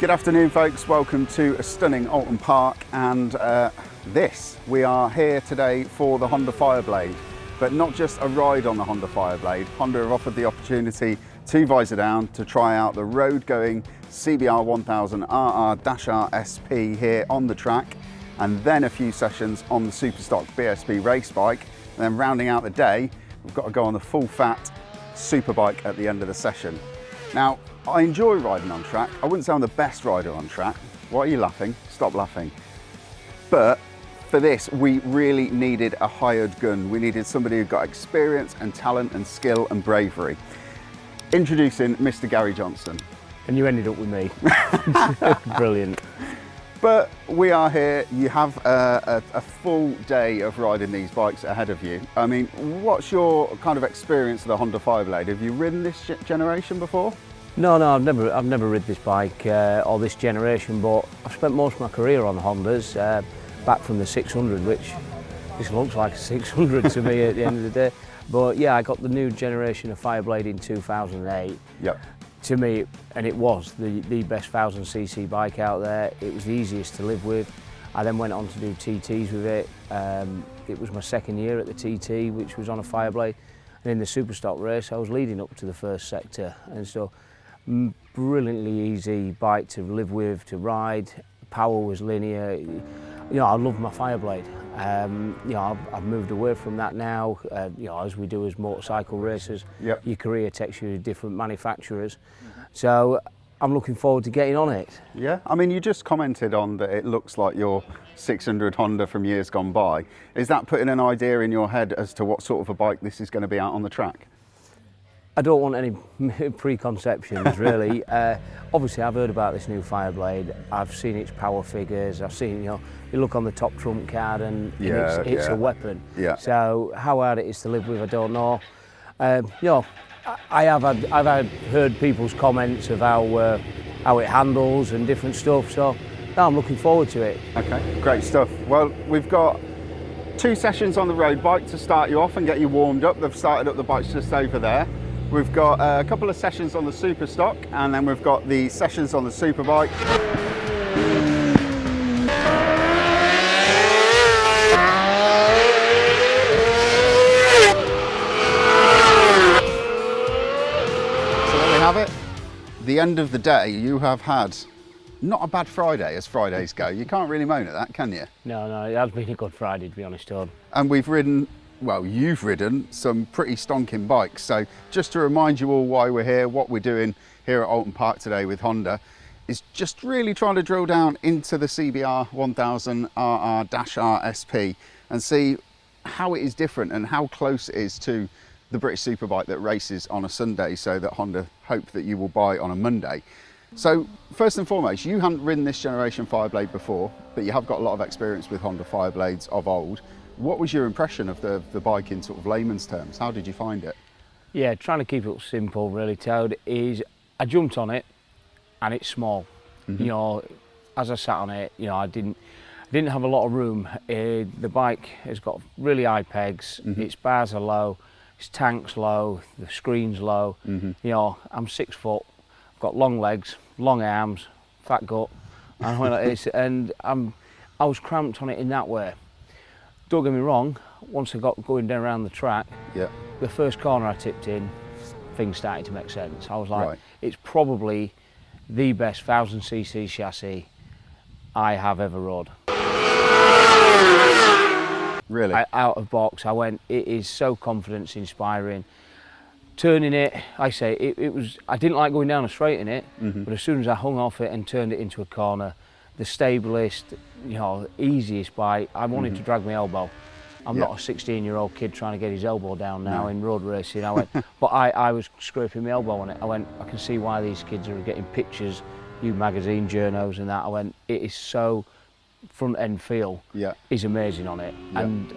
Good afternoon folks, welcome to a stunning Alton Park, and we are here today for the Honda Fireblade, but not just a ride on the Honda Fireblade. Honda have offered the opportunity to visor down to try out the road-going CBR1000RR-R SP here on the track, and then a few sessions on the Superstock BSB race bike, and then rounding out the day we've got to go on the full fat superbike at the end of the session. Now, I enjoy riding on track. I wouldn't say I'm the best rider on track. Why are you laughing? Stop laughing. But for this, we really needed a hired gun. We needed somebody who got experience and talent and skill and bravery. Introducing Mr. Gary Johnson. And you ended up with me. Brilliant. But we are here. You have a full day of riding these bikes ahead of you. I mean, what's your kind of experience of the Honda Fireblade? Have you ridden this generation before? No, I've never rid this bike or this generation, but I've spent most of my career on Hondas, back from the 600, which this looks like a 600 to me at the end of the day. But yeah, I got the new generation of Fireblade in 2008. Yep. To me, and it was the best 1000cc bike out there. It was the easiest to live with. I then went on to do TTs with it. It was my second year at the TT, which was on a Fireblade. And in the Superstock race, I was leading up to the first sector. And so, brilliantly easy bike to live with, to ride. Power was linear. You know, I love my Fireblade. You know, I've moved away from that now. You know, as we do as motorcycle racers, yep. Your career takes you to different manufacturers. So I'm looking forward to getting on it. Yeah, I mean, you just commented on that it looks like your 600 Honda from years gone by. Is that putting an idea in your head as to what sort of a bike this is going to be out on the track? I don't want any preconceptions, really. Obviously, I've heard about this new Fireblade. I've seen its power figures. I've seen, you know, you look on the top trump card and it's a weapon. Yeah. So how hard it is to live with, I don't know. You know, I've heard people's comments of how it handles and different stuff. So no, I'm looking forward to it. Okay, great stuff. Well, we've got 2 sessions on the road bike to start you off and get you warmed up. They've started up the bikes just over there. We've got a couple of sessions on the Superstock, and then we've got the sessions on the Superbike. So there we have it. The end of the day, you have had not a bad Friday as Fridays go. You can't really moan at that, can you? No, it has been a good Friday, to be honest, Todd. And we've ridden, well, you've ridden some pretty stonking bikes. So just to remind you all why we're here, what we're doing here at Alton Park today with Honda is just really trying to drill down into the CBR1000RR-R SP and see how it is different and how close it is to the British Superbike that races on a Sunday, so that Honda hope that you will buy on a Monday. So first and foremost, you haven't ridden this generation Fireblade before, but you have got a lot of experience with Honda Fireblades of old. What was your impression of the bike in sort of layman's terms? How didn't you find it? Yeah, trying to keep it simple really, Toad, is I jumped on it and it's small. Mm-hmm. You know, as I sat on it, you know, I didn't have a lot of room. The bike has got really high pegs, mm-hmm. Its bars are low, its tank's low, the screen's low. Mm-hmm. You know, I'm 6 foot, I've got long legs, long arms, fat gut, and I was cramped on it in that way. Don't get me wrong, once I got going down around the track, yeah, the first corner I tipped in, things started to make sense. I was like, right, it's probably the best 1000cc chassis I have ever rode. Really? Out of box, I went, it is so confidence inspiring. Turning it, I didn't like going down a straight in it, mm-hmm. But as soon as I hung off it and turned it into a corner, the stablest, you know, easiest bike, I wanted mm-hmm. to drag my elbow. I'm not a 16-year-old kid trying to get his elbow down now in road racing. I went, but I was scraping my elbow on it. I went, I can see why these kids are getting pictures, new magazine journos and that. I went, it is so front end feel is amazing on it. Yeah. And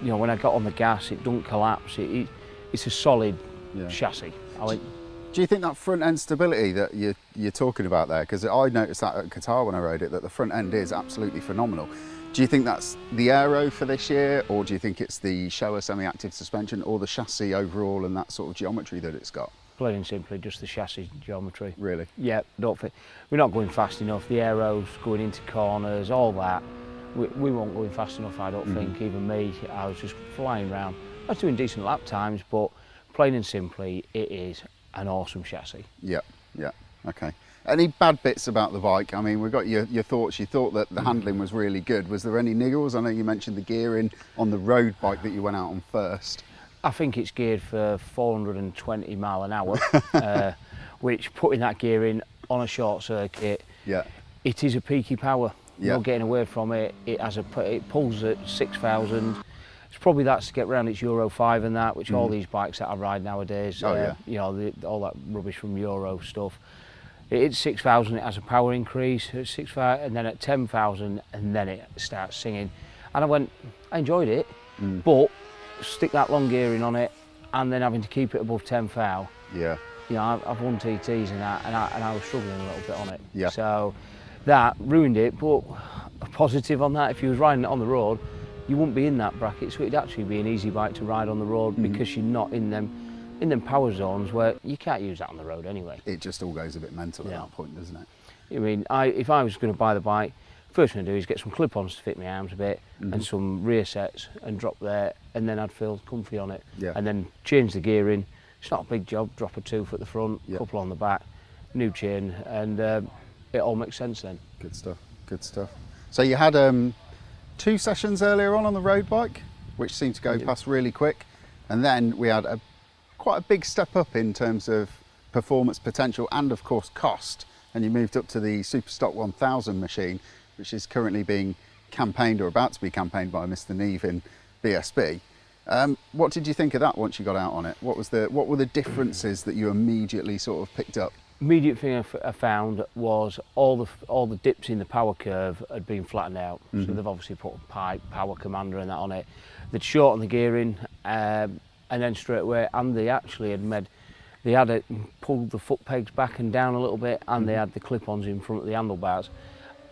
you know, when I got on the gas, it don't collapse. It's a solid chassis. I went, do you think that front end stability that you're talking about there, because I noticed that at Qatar when I rode it, that the front end is absolutely phenomenal. Do you think that's the aero for this year, or do you think it's the Showa semi-active suspension, or the chassis overall and that sort of geometry that it's got? Plain and simply, just the chassis geometry. Really? Yeah, don't fit. We're not going fast enough. The aeros going into corners, all that. We weren't going fast enough, I don't think. Even me, I was just flying around. I was doing decent lap times, but plain and simply, it is an awesome chassis. Yeah, yeah, okay. Any bad bits about the bike? I mean, we've got your thoughts. You thought that the handling was really good. Was there any niggles? I know you mentioned the gearing on the road bike that you went out on first. I think it's geared for 420 mile an hour, which putting that gear in on a short circuit, Yeah, it is a peaky power. Yeah. No getting away from it. It pulls at 6,000. It's probably that's to get around its Euro 5 and that, which all these bikes that I ride nowadays, Oh, yeah. you know, all that rubbish from Euro stuff. It's 6,000. It has a power increase at 6,000, and then at 10,000, and then it starts singing. And I enjoyed it, but stick that long gearing on it, and then having to keep it above 10,000. yeah, You know, I've won TTs and that, and I was struggling a little bit on it. Yeah. So that ruined it, but a positive on that, if you was riding it on the road, you wouldn't be in that bracket, so it'd actually be an easy bike to ride on the road because you're not in them power zones where you can't use that on the road anyway. it just all goes a bit mental Yeah. at that point, doesn't it? I mean, if I was going to buy the bike, first thing I'd do is get some clip-ons to fit my arms a bit and some rear sets and drop there, and then I'd feel comfy on it. Yeah. And then change the gearing. It's not a big job, drop a tooth at the front, Yeah. couple on the back, new chain, and it all makes sense then. Good stuff, good stuff. So you had 2 sessions earlier on the road bike, which seemed to go past really quick. And then we had quite a big step up in terms of performance potential and of course cost. And you moved up to the Superstock 1000 machine, which is currently being campaigned or about to be campaigned by Mr. Neve in BSB. What did you think of that once you got out on it? What were the differences that you immediately sort of picked up? Immediate thing I found was all the dips in the power curve had been flattened out. So they've obviously put a pipe, power commander and that on it. They'd shortened the gearing and then straight away, and they actually had pulled the foot pegs back and down a little bit, and they had the clip-ons in front of the handlebars.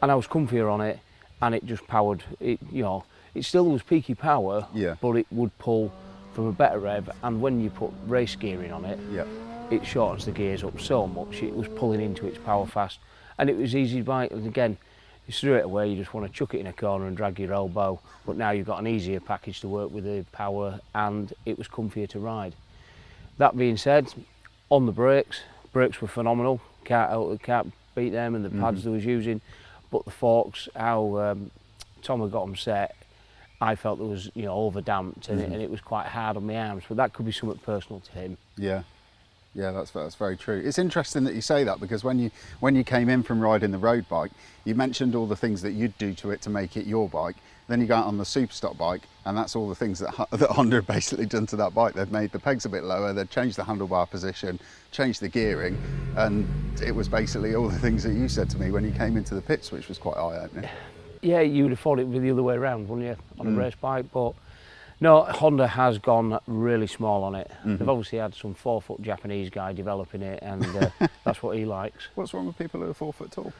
And I was comfier on it, and it just powered. It, you know, it still was peaky power, Yeah. but it would pull from a better rev. And when you put race gearing on it, Yeah. it shortens the gears up so much. It was pulling into its power fast, and it was easy to bike. And again, straight away you just want to chuck it in a corner and drag your elbow. But now you've got an easier package to work with the power, and it was comfier to ride. That being said, on the brakes were phenomenal. Can't beat them, and the pads they was using. But the forks, how Tom had got them set, I felt there was, you know, over damped, and it was quite hard on my arms. But that could be something personal to him. Yeah. Yeah, that's very true. It's interesting that you say that, because when you came in from riding the road bike, you mentioned all the things that you'd do to it to make it your bike. Then you go out on the Superstock bike, and that's all the things that Honda have basically done to that bike. They've made the pegs a bit lower, they've changed the handlebar position, changed the gearing, and it was basically all the things that you said to me when you came into the pits, which was quite eye-opening. Yeah, you would have thought it would be the other way around, wouldn't you, on a race bike? But no, Honda has gone really small on it. They've obviously had some 4-foot Japanese guy developing it, and that's what he likes. What's wrong with people who are 4 foot tall?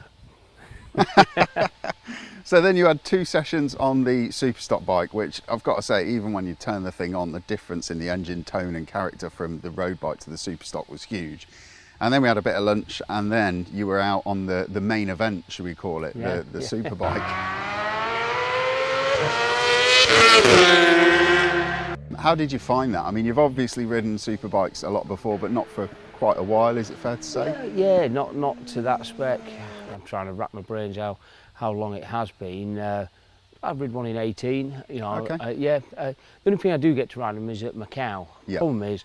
So then you had 2 sessions on the Superstock bike, which I've got to say, even when you turn the thing on, the difference in the engine tone and character from the road bike to the Superstock was huge. And then we had a bit of lunch, and then you were out on the main event, should we call it, the Superbike. How did you find that? I mean, you've obviously ridden superbikes a lot before, but not for quite a while, is it fair to say? Yeah, not to that spec. I'm trying to wrap my brains out how long it has been. I've ridden one in 18, you know. Okay. The only thing I do get to ride them is at Macau. Yeah. Problem is,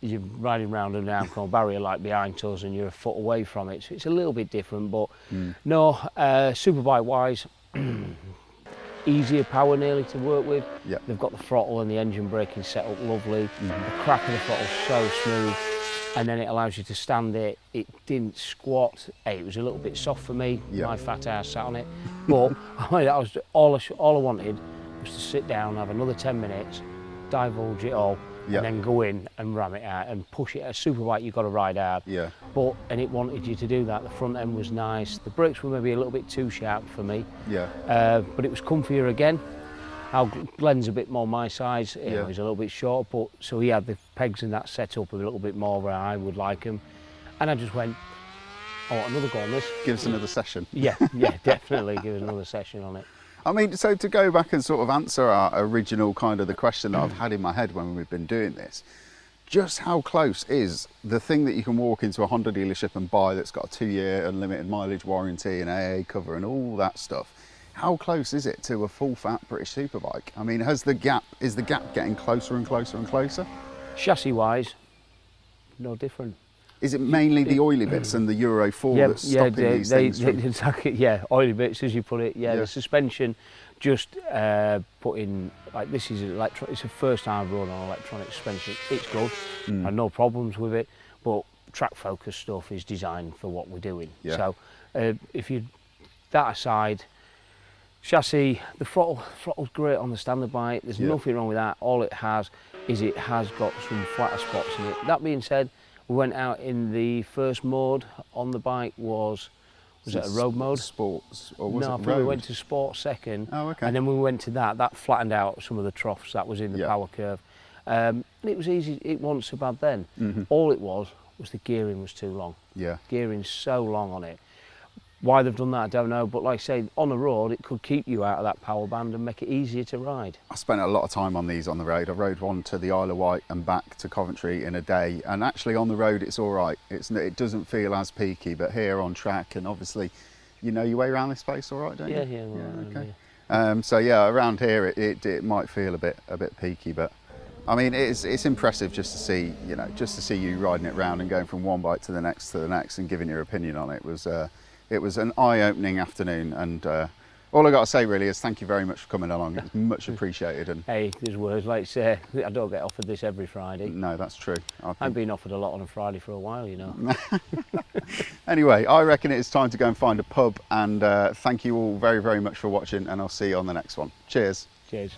you're riding round an down barrier like behind us, and you're a foot away from it, so it's a little bit different. But no, superbike wise, easier power nearly to work with. Yeah. They've got the throttle and the engine braking set up lovely. The crack of the throttle's so smooth, and then it allows you to stand it. It didn't squat. It was a little bit soft for me. Yeah. My fat ass sat on it, but I mean, that was all I wanted was to sit down, have another 10 minutes, divulge it all, Yeah. and then go in and ram it out and push it. A superbike, you've got to ride hard. Yeah. And it wanted you to do that. The front end was nice. The brakes were maybe a little bit too sharp for me. Yeah. But it was comfier again. Glenn's a bit more my size. You know, Yeah. he's a little bit short, but so he had the pegs and that set up a little bit more where I would like them. And I just went, I want another go on this. Give us another session. Yeah, definitely give us another session on it. I mean, so to go back and sort of answer our original kind of the question that I've had in my head when we've been doing this, just how close is the thing that you can walk into a Honda dealership and buy that's got a 2-year unlimited mileage warranty and AA cover and all that stuff? How close is it to a full fat British superbike? I mean, is the gap getting closer and closer and closer? Chassis wise, no different. Is it mainly the oily bits and the Euro 4 that's stopping these things from... Exactly, yeah, oily bits as you put it. Yeah, the suspension, just putting, like this is it's the first time I've run on electronic suspension. It's good, I have no problems with it, but track focus stuff is designed for what we're doing. Yeah. So if you, that aside, chassis, the throttle's great on the standard bike, there's nothing wrong with that. All it has is it has got some flatter spots in it. That being said, we went out in the first mode on the bike was it a road mode? Sports, or was no, it I think road? We went to sport second. Oh, okay. And then we went to that flattened out some of the troughs that was in the power curve. And it was easy, it wasn't so bad then. All it was the gearing was too long. Yeah. Gearing's so long on it. Why they've done that, I don't know, but like I say, on the road, it could keep you out of that power band and make it easier to ride. I spent a lot of time on these on the road. I rode one to the Isle of Wight and back to Coventry in a day, and actually on the road it's all right. It doesn't feel as peaky, but here on track, and obviously, you know your way around this place all right, don't you? Yeah, okay. Yeah. So yeah, around here it might feel a bit peaky, but I mean it's impressive just to see, you know, you riding it round and going from one bike to the next and giving your opinion on it was. It was an eye-opening afternoon, and all I got to say really is thank you very much for coming along. It's much appreciated. And hey, there's words like say I don't get offered this every Friday. No, that's true. I've been offered a lot on a Friday for a while, you know. Anyway, I reckon it's time to go and find a pub, and thank you all very, very much for watching, and I'll see you on the next one. Cheers. Cheers.